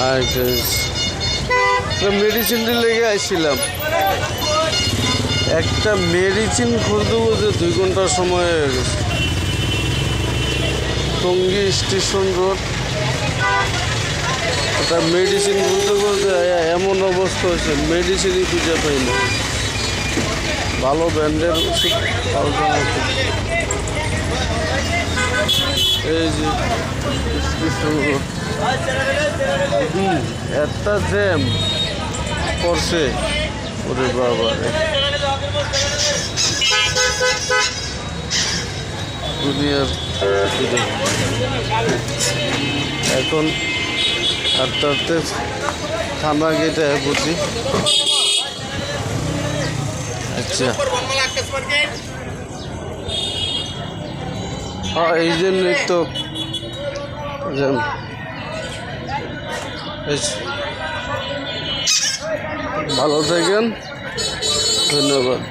আর মেডিসিনটি লেগে আসছিলাম, একটা মেডিসিন খুলতে বলতে 2 ঘন্টার সময় হয়ে গেছে। টঙ্গী স্টেশন রোড, একটা মেডিসিন খুলতে বলতে এমন অবস্থা হয়েছে, মেডিসিনই খুঁজে পাই না। ভালো ব্র্যান্ডের ওষুধ পাওয়া হতো। এই যে স্টেশন রোড, একটা জ্যাম করছে, ওরে বাবা দুনিয়ার। এখন হাঁটতে হাঁটতে থানা গেটে পড়ছি। আচ্ছা, হ্যাঁ, এই জন্যই তো ভালো থাকেন, ধন্যবাদ।